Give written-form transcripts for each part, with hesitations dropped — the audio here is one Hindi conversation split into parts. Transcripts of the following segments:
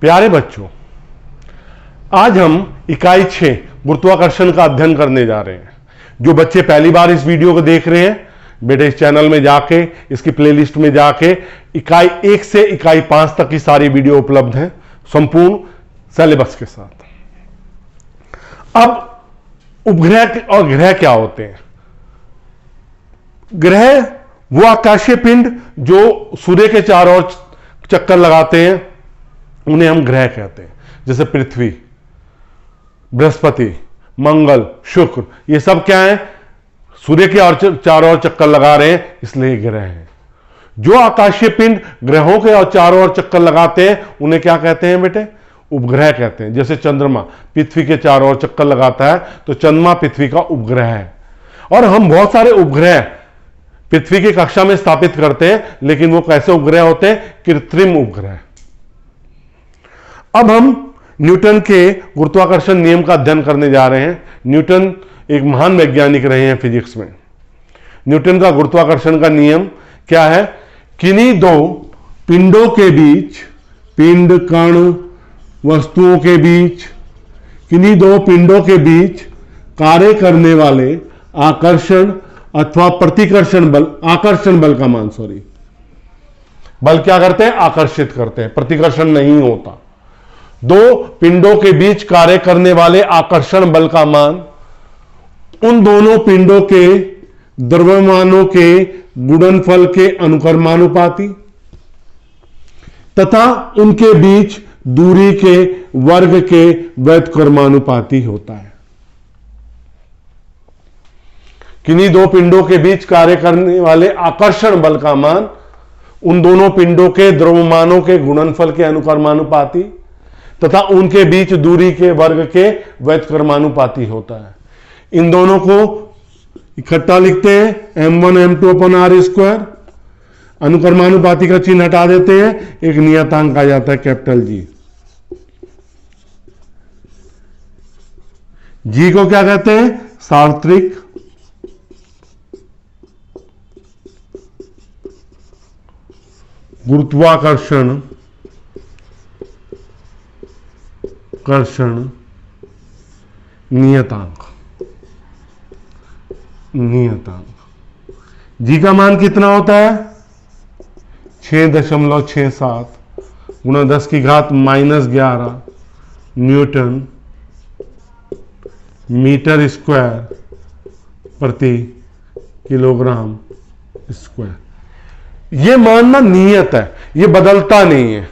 प्यारे बच्चों, आज हम इकाई 6 गुरुत्वाकर्षण का अध्ययन करने जा रहे हैं। जो बच्चे पहली बार इस वीडियो को देख रहे हैं, बेटे इस चैनल में जाके, इसकी प्लेलिस्ट में जाके इकाई 1 से इकाई 5 तक की सारी वीडियो उपलब्ध हैं संपूर्ण सिलेबस के साथ। अब उपग्रह और ग्रह क्या होते हैं? ग्रह वो आकाशीय पिंड जो सूर्य के चारों ओर चक्कर लगाते हैं, उन्हें हम ग्रह कहते हैं। जैसे पृथ्वी, बृहस्पति, मंगल, शुक्र, ये सब क्या है? सूर्य के चारों ओर चक्कर लगा रहे हैं, इसलिए ग्रह हैं। जो आकाशीय पिंड ग्रहों के और चारों ओर चक्कर लगाते हैं, उन्हें क्या कहते हैं बेटे? उपग्रह कहते हैं। जैसे चंद्रमा पृथ्वी के चारों ओर चक्कर लगाता है, तो चंद्रमा पृथ्वी का उपग्रह है। और हम बहुत सारे उपग्रह पृथ्वी की कक्षा में स्थापित करते हैं, लेकिन वो कैसे उपग्रह होते हैं? कृत्रिम उपग्रह। अब हम न्यूटन के गुरुत्वाकर्षण नियम का अध्ययन करने जा रहे हैं। न्यूटन एक महान वैज्ञानिक रहे हैं फिजिक्स में। न्यूटन का गुरुत्वाकर्षण का नियम क्या है? किन्हीं दो पिंडों के बीच, पिंड, कण, वस्तुओं के बीच, किन्हीं दो पिंडों के बीच कार्य करने वाले आकर्षण अथवा प्रतिकर्षण बल, आकर्षण बल का मान, बल क्या करते हैं? आकर्षित करते हैं, प्रतिकर्षण नहीं होता। दो पिंडों के बीच कार्य करने वाले आकर्षण बल का मान उन दोनों पिंडों के द्रव्यमानों के गुणनफल के अनुक्रमानुपाती तथा उनके बीच दूरी के वर्ग के व्युत्क्रमानुपाती होता है। किन्हीं दो पिंडों के बीच कार्य करने वाले आकर्षण बल का मान उन दोनों पिंडों के द्रव्यमानों के गुणनफल के अनुक्रमानुपाती तथा उनके बीच दूरी के वर्ग के व्युत्क्रमानुपाती होता है। इन दोनों को इकट्ठा लिखते हैं m1 m2 upon r square. अनुक्रमानुपाती का चिन्ह हटा देते हैं, एक नियतांक आ जाता है कैपिटल G। G को क्या कहते हैं? सार्वत्रिक गुरुत्वाकर्षण नियतांक। जी का मान कितना होता है? 6.67 गुणा 10 की घात -11 न्यूटन मीटर स्क्वायर प्रति किलोग्राम स्क्वायर। ये मान ना नियत है, ये बदलता नहीं है।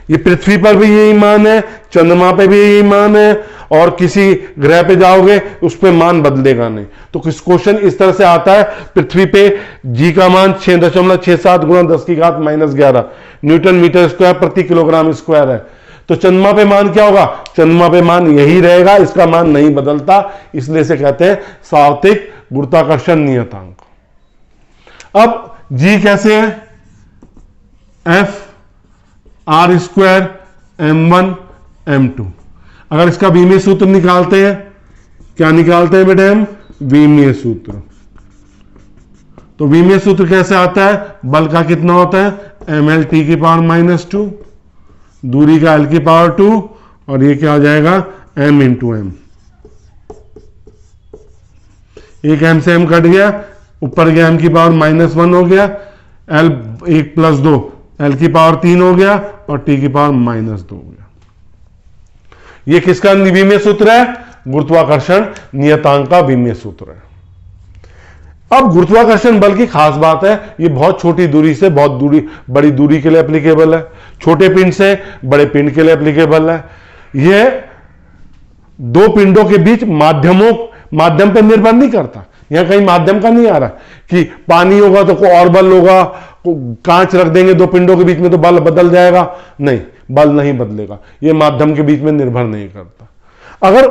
ये पृथ्वी पर भी यही मान है, चंद्रमा पे भी यही मान है, और किसी ग्रह पे जाओगे उस पे मान बदलेगा नहीं। तो किस क्वेश्चन इस तरह से आता है, पृथ्वी पे जी का मान 6.67 गुणा 10 की घात -11 न्यूटन मीटर स्क्वायर प्रति किलोग्राम स्क्वायर है। तो चंद्रमा पे मान क्या होगा? चंद्रमा पे मान यही रहेगा, इसका मान नहीं बदलता, इसलिए इसे कहते हैं सार्वत्रिक गुरुत्वाकर्षण नियतांक। अब जी कैसे है? F r square m1 m2। अगर इसका विमीय सूत्र निकालते हैं, क्या निकालते हैं बेटे हम? विमीय सूत्र। तो विमीय सूत्र कैसे आता है? बल का कितना होता है? ml t की पावर -2, दूरी का l की पावर 2, और ये क्या हो जाएगा? m into m। एक m से m कट गया, ऊपर गया m की पावर -1 हो गया, l 1 + 2 l की पावर 3 हो गया, और t की पावर -2 हो गया। ये किसका विमीय सूत्र है? गुरुत्वाकर्षण नियतांक का विमीय सूत्र है। अब गुरुत्वाकर्षण बल की खास बात है, ये बहुत छोटी दूरी से बहुत बड़ी दूरी के लिए एप्लीकेबल है, छोटे पिंड से बड़े पिंड के लिए एप्लीकेबल है। ये दो पिंडों के बीच माध्यम पर निर्भर नहीं करता। यहां कहीं माध्यम का नहीं आ रहा कि पानी होगा तो कोई और बल होगा, कांच रख देंगे दो पिंडों के बीच में तो बल बदल जाएगा। नहीं, बल नहीं बदलेगा, यह माध्यम के बीच में निर्भर नहीं करता। अगर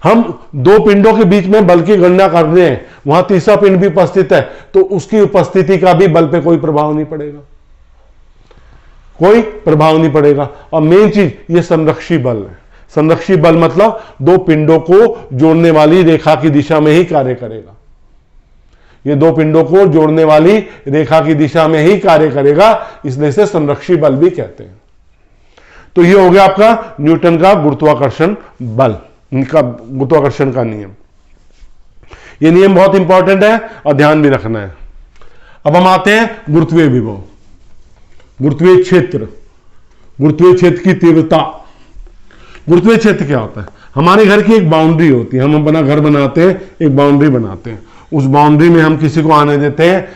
हम दो पिंडों के बीच में बल की गणना कर रहे हैं, वहां तीसरा पिंड भी उपस्थित है, तो उसकी उपस्थिति का भी बल पे कोई प्रभाव नहीं पड़ेगा, कोई प्रभाव नहीं पड़ेगा। और मेन चीज ये संरक्षी बल है। संरक्षी बल मतलब दो पिंडों को जोड़ने वाली रेखा की दिशा में ही कार्य करेगा। ये दो पिंडों को जोड़ने वाली रेखा की दिशा में ही कार्य करेगा, इसलिए इसे संरक्षी बल भी कहते हैं। तो ये हो गया आपका न्यूटन का गुरुत्वाकर्षण बल का, गुरुत्वाकर्षण का नियम। ये नियम बहुत इंपॉर्टेंट है और ध्यान भी रखना है। अब हम आते हैं गुरुत्वीय विभव, गुरुत्वीय क्षेत्र, गुरुत्वीय क्षेत्र की तीव्रता। गुरुत्वीय क्षेत्र क्या होता है? हमारे घर की एक बाउंड्री होती है, हम अपना घर बनाते हैं, एक बाउंड्री बनाते हैं, उस बाउंड्री में हम किसी को आने देते हैं,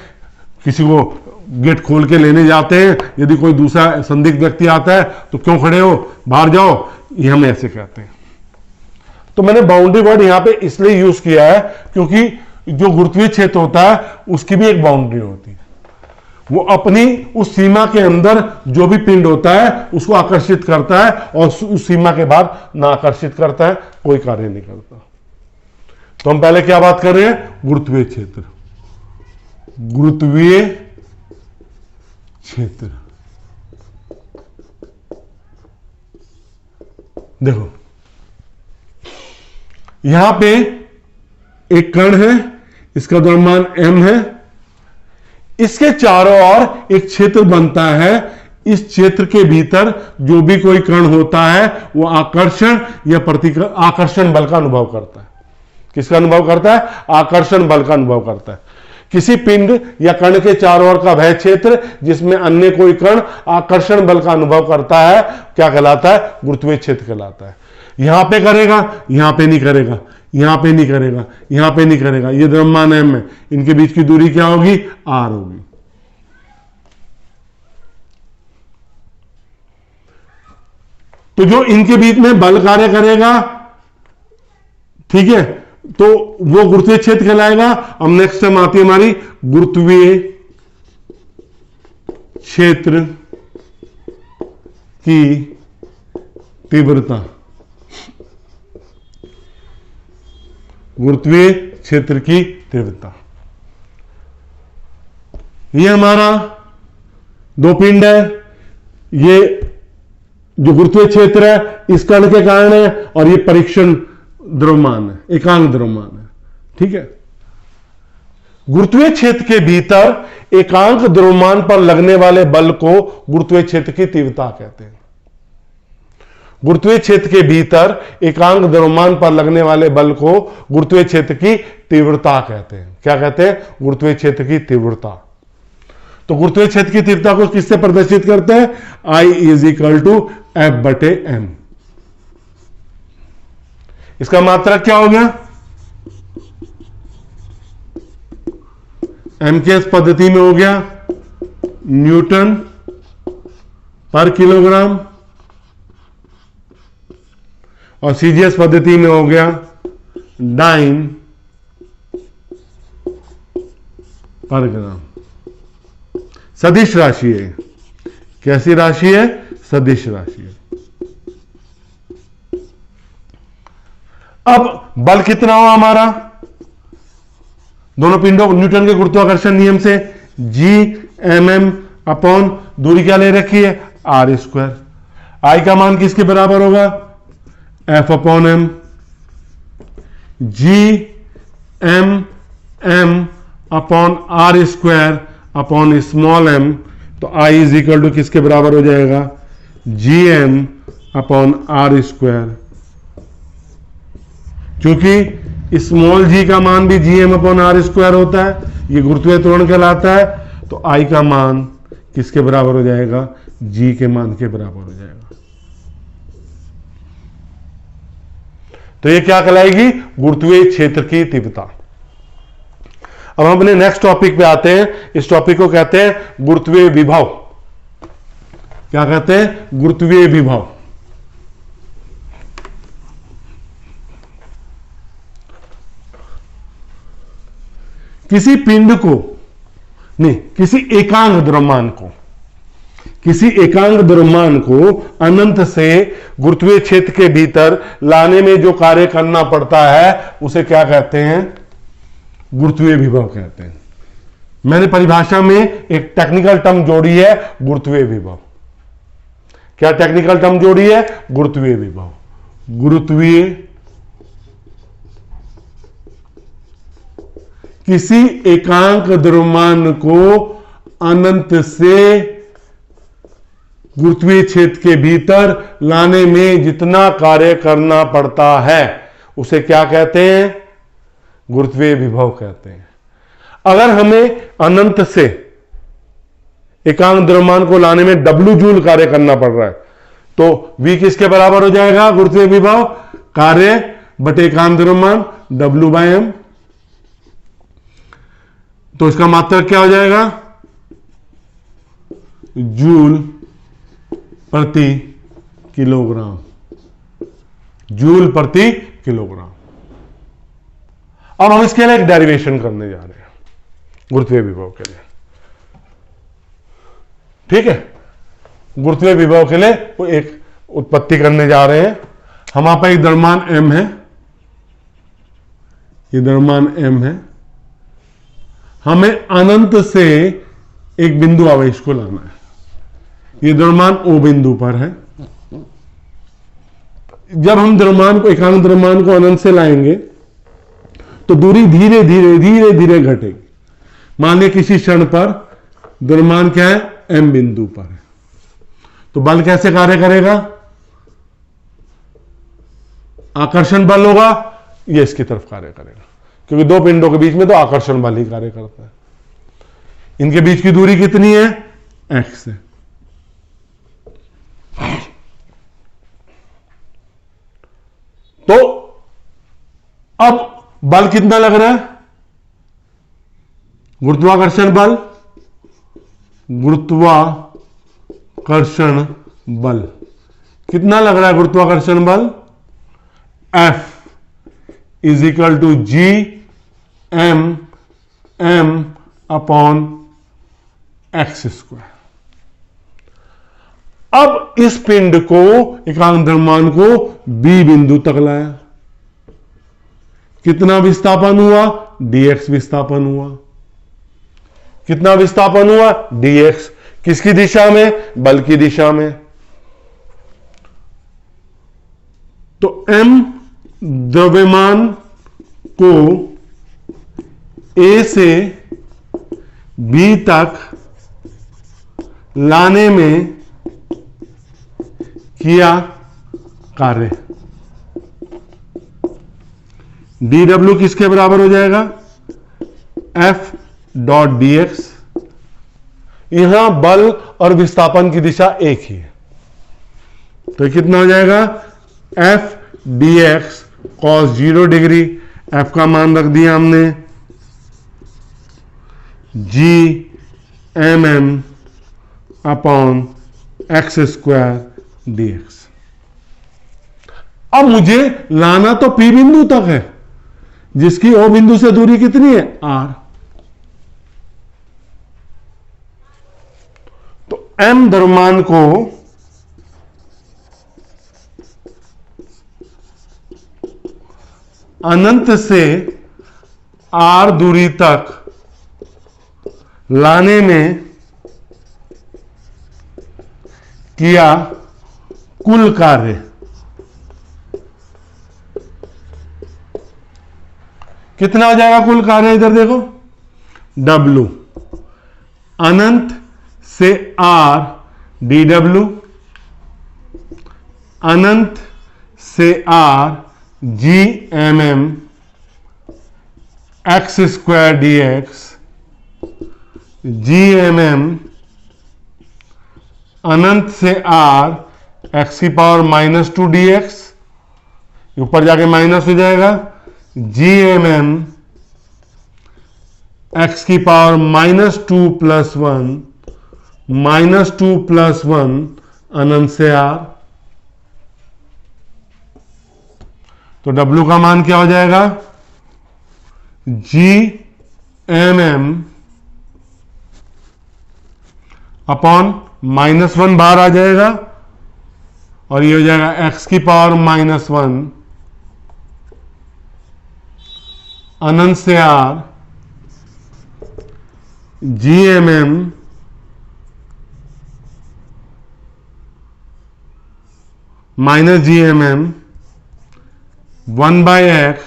किसी को गेट खोल के लेने जाते हैं। यदि कोई दूसरा संदिग्ध व्यक्ति आता है तो क्यों खड़े हो, बाहर जाओ, ये हम ऐसे कहते हैं। तो मैंने बाउंड्री वर्ड यहां पे इसलिए यूज किया है क्योंकि जो गुरुत्वीय क्षेत्र होता है उसकी भी एक बाउंड्री होती है, वो अपनी उस सीमा के अंदर जो भी पिंड होता है उसको आकर्षित करता है और उस सीमा के बाद ना आकर्षित करता है, कोई कार्य नहीं करता। तो हम पहले क्या बात कर रहे हैं? गुरुत्वीय क्षेत्र, गुरुत्वीय क्षेत्र। देखो यहां पे एक कण है, इसका द्रव्यमान m है, इसके चारों ओर एक क्षेत्र बनता है। इस क्षेत्र के भीतर जो भी कोई कण होता है वो आकर्षण या आकर्षण बल का अनुभव करता है। किसका अनुभव करता है? आकर्षण बल का अनुभव करता है। किसी पिंड या कण के चारों ओर का वह क्षेत्र जिसमें अन्य कोई कण आकर्षण बल का अनुभव करता है क्या कहलाता है? गुरुत्वीय क्षेत्र कहलाता है। यहां पे करेगा, यहां पे नहीं करेगा, यहां पे नहीं करेगा, यहां पे नहीं करेगा। ये द्रव्यमान m है, इनके बीच की दूरी क्या होगी? r होगी। तो जो इनके बीच में बल कार्य करेगा, ठीक है, तो वो गुरुत्वीय क्षेत्र कहलाएगा। अब नेक्स्ट टाइम आती है हमारी गुरुत्वीय क्षेत्र की तीव्रता। गुरुत्वीय क्षेत्र की तीव्रता, ये हमारा दो पिंड है, ये जो गुरुत्वीय क्षेत्र है इस कण के कारण है और ये परीक्षण द्रव्यमान है, एकांक द्रव्यमान है, ठीक है। गुरुत्वीय क्षेत्र के भीतर एकांक द्रव्यमान पर लगने वाले बल को गुरुत्वीय क्षेत्र की तीव्रता कहते हैं। गुरुत्वीय क्षेत्र के भीतर एकांक द्रव्यमान पर लगने वाले बल को गुरुत्वीय क्षेत्र की तीव्रता कहते हैं। क्या कहते हैं? गुरुत्वीय क्षेत्र की तीव्रता। तो गुरुत्वीय क्षेत्र की तीव्रता को किससे प्रदर्शित करते हैं? I = F/m। इसका मात्रक क्या हो गया? MKS पद्धति में हो गया न्यूटन पर किलोग्राम और CGS पद्धति में हो गया डाइन पर ग्राम। सदिश राशि है। कैसी राशि है? सदिश राशि है। अब बल कितना हुआ हमारा दोनों पिंडों न्यूटन के गुरुत्वाकर्षण नियम से? G/m अपॉन दूरी क्या ले रखी है? r²। I का मान किसके बराबर होगा? F/m। G/m upon r² upon small m, तो I = किसके बराबर हो जाएगा? Gm upon r²। क्योंकि स्मॉल g का मान भी Gm अपॉन r² होता है, ये गुरुत्वीय त्वरण कहलाता है, तो I का मान किसके बराबर हो जाएगा? G के मान के बराबर हो जाएगा। तो ये क्या कहलाएगी? गुरुत्वीय क्षेत्र की तीव्रता। अब हम अपने नेक्स्ट टॉपिक पे आते हैं। इस टॉपिक को कहते हैं गुरुत्वीय विभव। क्या कहते हैं? गुरुत्वीय विभव। किसी पिंड को नहीं, किसी एकांक द्रव्यमान को, किसी एकांक द्रव्यमान को अनंत से गुरुत्वीय क्षेत्र के भीतर लाने में जो कार्य करना पड़ता है उसे क्या कहते हैं? गुरुत्वीय विभव कहते हैं। मैंने परिभाषा में एक टेक्निकल टर्म जोड़ी है, गुरुत्वीय विभव। क्या टेक्निकल टर्म जोड़ी है? गुरुत्वीय विभव। गुरुत्वीय किसी एकांक द्रव्यमान को अनंत से गुरुत्वीय क्षेत्र के भीतर लाने में जितना कार्य करना पड़ता है उसे क्या कहते हैं? गुरुत्वीय विभव कहते हैं। अगर हमें अनंत से एकांक द्रव्यमान को लाने में W जूल कार्य करना पड़ रहा है तो V किसके बराबर हो जाएगा? गुरुत्वीय विभव कार्य बटे एकांक द्रव्यमान W/m। तो इसका मात्रक क्या हो जाएगा? जूल प्रति किलोग्राम। जूल प्रति किलोग्राम। अब हम इसके लिए एक डेरिवेशन करने जा रहे हैं गुरुत्वीय विभव के लिए। ठीक है, गुरुत्वीय विभव के लिए वो एक उत्पत्ति करने जा रहे हैं। हमारे पास एक द्रव्यमान m है, ये द्रव्यमान m है। हमें अनंत से एक बिंदु आवेश को लाना है। ये द्रव्यमान O बिंदु पर है। जब हम द्रव्यमान को एकांक द्रव्यमान को अनंत से लाएंगे तो दूरी धीरे धीरे धीरे धीरे घटेगी। मान लीजिए किसी क्षण पर द्रव्यमान क्या है? M बिंदु पर है। तो बल कैसे कार्य करेगा? आकर्षण बल होगा, ये इसकी तरफ कार्य करेगा, क्योंकि दो पिंडों के बीच में तो आकर्षण बल ही कार्य करता है। इनके बीच की दूरी कितनी है? x है। तो अब बल कितना लग रहा है? गुरुत्वाकर्षण बल, गुरुत्वाकर्षण बल कितना लग रहा है? गुरुत्वाकर्षण बल F is equal to G M M upon X square. अब इस पिंड को एकांक द्रव्यमान को B बिंदु तक लाया। कितना विस्थापन हुआ? dx विस्थापन हुआ। कितना विस्थापन हुआ? dx। किसकी दिशा में? बल की दिशा में। तो m द्रव्यमान को A से B तक लाने में किया कार्य dw किसके बराबर हो जाएगा? F dot dx। यहां बल और विस्थापन की दिशा एक ही है, तो कितना हो जाएगा? F dx cos 0 degree. F का मान रख दिया हमने g mm upon X square dx। अब मुझे लाना तो P बिंदु तक है, जिसकी O बिंदु से दूरी कितनी है? R। तो M द्रव्यमान को अनंत से R दूरी तक लाने में किया कुल कार्य कितना हो जाएगा? कुल कार्य इधर देखो, W अनंत से R dw, अनंत से R g mm x square dx, g mm अनंत से R x की पावर -2 dx, ऊपर जाके माइनस हो जाएगा, g mm x की पावर -2 + 1 -2 + 1 अनंत से R। तो W का मान क्या हो जाएगा? g mm अपॉन -1 बाहर आ जाएगा और ये हो जाएगा x की पावर -1 अनंत से R g mm -g mm 1/x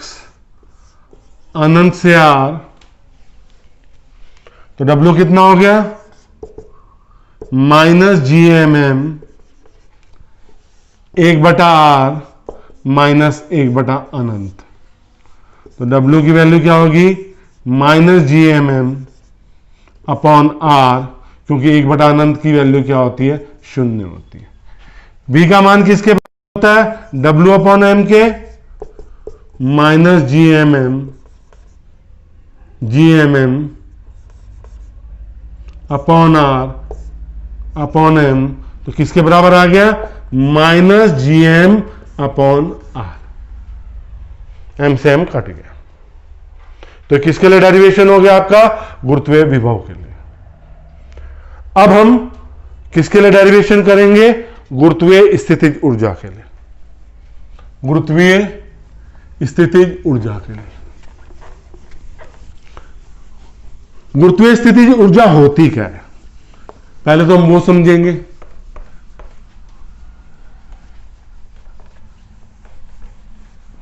अनंत से R तो W कितना हो गया, -GMM 1/r -1/अनंत। तो W की वैल्यू क्या होगी, -GMM अपॉन R, क्योंकि 1/अनंत की वैल्यू क्या होती है, 0 होती है। V का मान किसके बराबर होता है, W अपॉन M के, -GMM upon R upon M, तो किसके बराबर आ गया, -GM अपॉन R। M से M कट गया। तो किसके लिए डेरिवेशन हो गया आपका, गुरुत्वीय विभव के लिए। अब हम किसके लिए डेरिवेशन करेंगे, गुरुत्वीय स्थितिज ऊर्जा के लिए, गुरुत्वीय स्थितिज ऊर्जा के लिए। गुरुत्वीय स्थितिज ऊर्जा होती क्या है, पहले तो हम वो समझेंगे।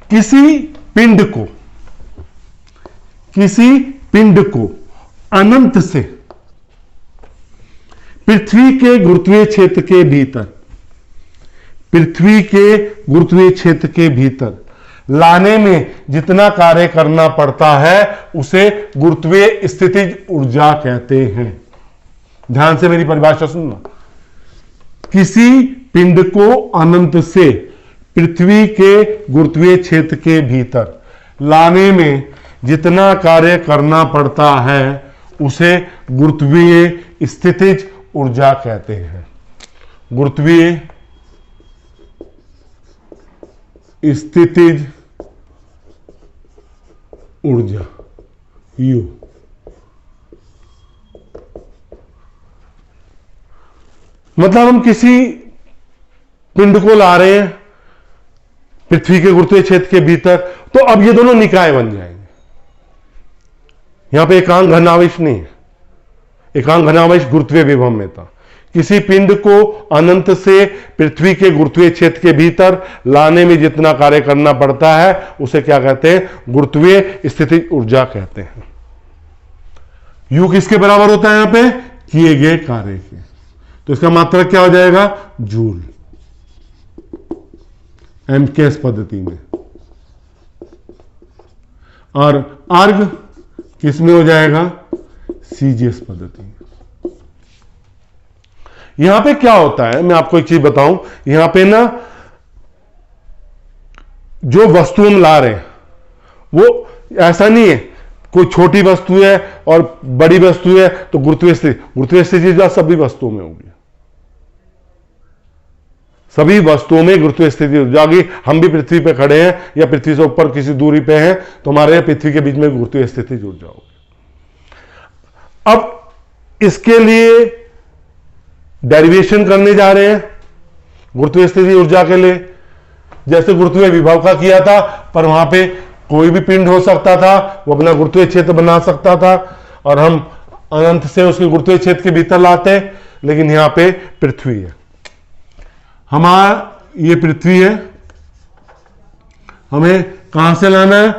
किसी पिंड को अनंत से पृथ्वी के गुरुत्वीय क्षेत्र के भीतर, पृथ्वी के गुरुत्वीय क्षेत्र के भीतर लाने में जितना कार्य करना पड़ता है उसे गुरुत्वीय स्थितिज ऊर्जा कहते हैं। ध्यान से मेरी परिभाषा सुनना। किसी पिंड को अनंत से पृथ्वी के गुरुत्वीय क्षेत्र के भीतर लाने में जितना कार्य करना पड़ता है उसे गुरुत्वीय स्थितिज ऊर्जा कहते हैं। गुरुत्वीय स्थितिज ऊर्जा U। मतलब हम किसी पिंड को ला रहे हैं पृथ्वी के गुरुत्वीय क्षेत्र के भीतर, तो अब ये दोनों निकाय बन जाएंगे। यहां पे एकांक घनावेश नहीं है, एकांक घनावेश गुरुत्वीय विभव में था। किसी पिंड को अनंत से पृथ्वी के गुरुत्वीय क्षेत्र के भीतर लाने में जितना कार्य करना पड़ता है उसे क्या कहते हैं, गुरुत्वीय स्थितिज ऊर्जा कहते हैं। U किसके बराबर होता है यहां पे, किए गए कार्य के। तो इसका मात्रक क्या हो जाएगा, जूल, एमकेएस पद्धति में। और अर्ग किसमें हो जाएगा, सीजीएस पद्धति में। यहां पे क्या होता है, मैं आपको एक चीज बताऊं। यहां पे ना जो वस्तु हम ला रहे हैं वो ऐसा नहीं है कोई छोटी वस्तु है और बड़ी वस्तु है तो गुरुत्वीय स्थिति सभी वस्तुओं में होगी, सभी वस्तुओं में गुरुत्वीय स्थिति ऊर्जा होगी। हम भी पृथ्वी पे खड़े हैं या पृथ्वी से ऊपर किसी दूरी पे हैं तो हमारे पृथ्वी के बीच में गुरुत्वीय स्थिति ऊर्जा होगी। अब इसके लिए डेरिवेशन करने जा रहे हैं गुरुत्वीय स्थिति ऊर्जा के लिए, जैसे गुरुत्वीय विभव का किया था, पर वहां पे कोई भी पिंड हो सकता था, वो अपना गुरुत्वीय क्षेत्र बना सकता था और हम अनंत से उसके गुरुत्वीय क्षेत्र के भीतर लाते। लेकिन यहां पे पृथ्वी है, हमारा ये पृथ्वी है, हमें कहां से लाना है,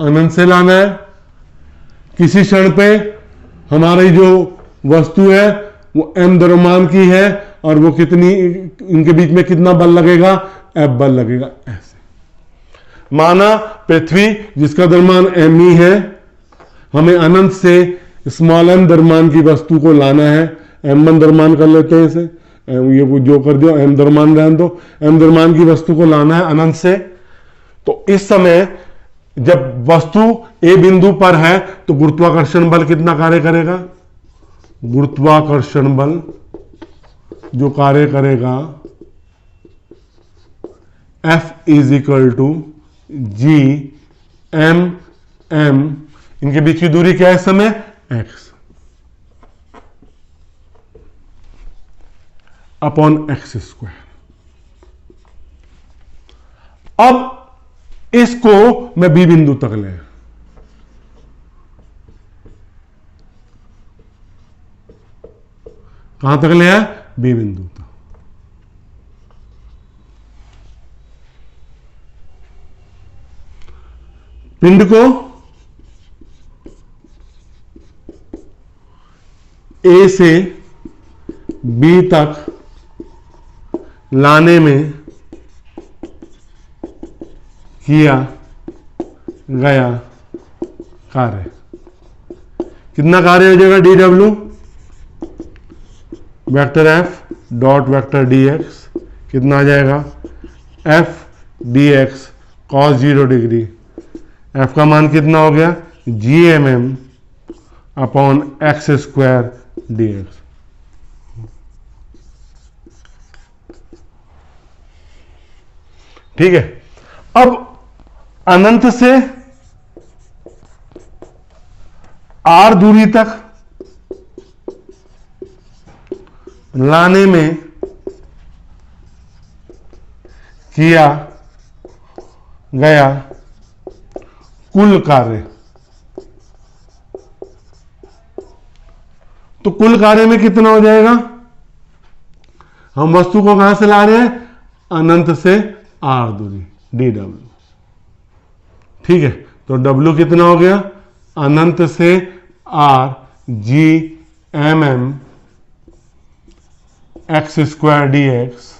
अनंत से लाना है। किसी क्षण पे हमारी जो वस्तु है वो m द्रव्यमान की है और वो कितनी, इनके बीच में कितना बल लगेगा, F बल लगेगा। ऐसे माना पृथ्वी जिसका द्रव्यमान m ही है, हमें अनंत से स्मॉल m द्रव्यमान की वस्तु को लाना है। m1 द्रव्यमान कर लेते हैं इसे, ये जो कर दियो, m द्रव्यमान रहने दो। m द्रव्यमान की वस्तु को लाना है अनंत से। तो इस समय जब वस्तु a बिंदु पर है तो गुरुत्वाकर्षण बल कितना कार्य करेगा, गुरुत्वाकर्षण बल जो कार्य करेगा F is equal to G M M, इनके बीच की दूरी क्या है इस समय, x अपॉन एक्स स्क्वायर। अब इसको मैं B बिंदु तक ले, कहां तक ले आया, B बिंदु तक। पिंड को ए से बी तक लाने में किया गया कार्य, कितना कार्य हो जाएगा? D W vector F dot vector D X, कितना आ जाएगा? F D X cos 0 degree, एफ का मान कितना हो गया? G M M upon X square D X. ठीक है, अब अनंत से आर दूरी तक लाने में किया गया कुल कार्य, तो कुल कार्य में कितना हो जाएगा? हम वस्तु को कहां से ला रहे हैं? अनंत से आर दूरी, डी डब्ल्यू। ठीक है, तो डब्ल्यू कितना हो गया? अनंत से R G M M X square D X,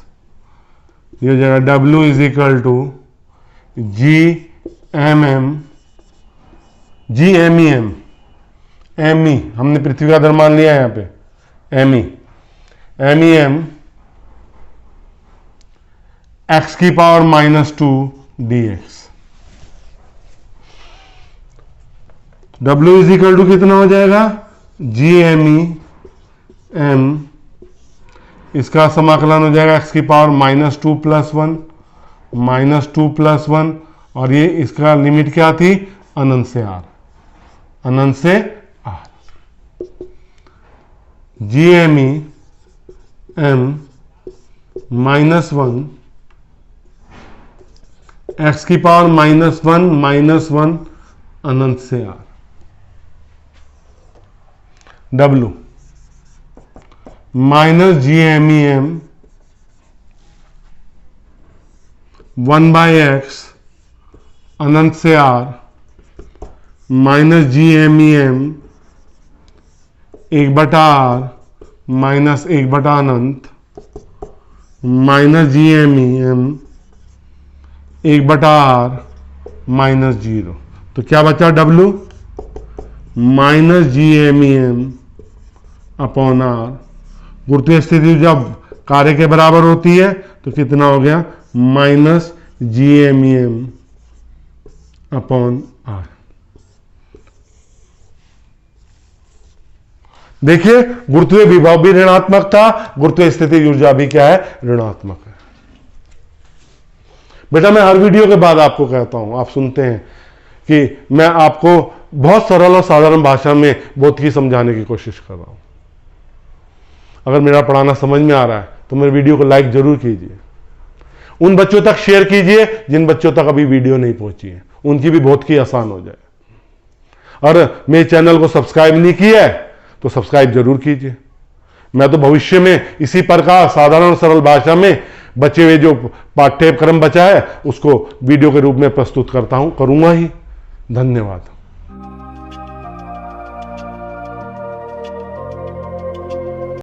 ये हो जाएगा W is equal to G M M, G M E M E, हमने पृथ्वी का द्रव्यमान लिया है यहां पे, एम ई एम एक्स की power -2 D X. W is equal to कितना हो जाएगा? जी एम ई एम, इसका समाकलन हो जाएगा एक्स की पावर -2 प्लस वन, और ये इसका लिमिट क्या थी? अनंत से आर, अनंत से R. G M E M -1 X की पावर -1 अनंत से R. W minus G M E M 1/x अनंत से R minus G M E M 1/r minus 1/ अनंत minus G M E M 1/r minus 0। तो क्या बचा? W minus G M E M upon R. गुरुत्वीय स्थिति जब कार्य के बराबर होती है तो कितना हो गया? Minus G M E M upon R. देखिए, गुरुत्वीय विभव भी ऋणात्मक था, गुरुत्वीय स्थिति ऊर्जा भी क्या है? ऋणात्मक है। बेटा, मैं हर वीडियो के बाद आपको कहता हूं, आप सुनते हैं कि मैं आपको बहुत सरल और साधारण भाषा में बहुत ही समझाने की कोशिश कर रहा हूं। अगर मेरा पढ़ाना समझ में आ रहा है तो मेरे वीडियो को लाइक जरूर कीजिए, उन बच्चों तक शेयर कीजिए जिन बच्चों तक अभी वीडियो नहीं पहुंची है, उनकी भी बहुत ही आसान हो जाए। और मेरे चैनल को सब्सक्राइब नहीं किया है तो सब्सक्राइब जरूर कीजिए। मैं तो भविष्य में इसी प्रकार साधारण और सरल भाषा में बचे हुए जो पाठ्यक्रम बचा है उसको वीडियो के रूप में प्रस्तुत करूंगा ही। धन्यवाद।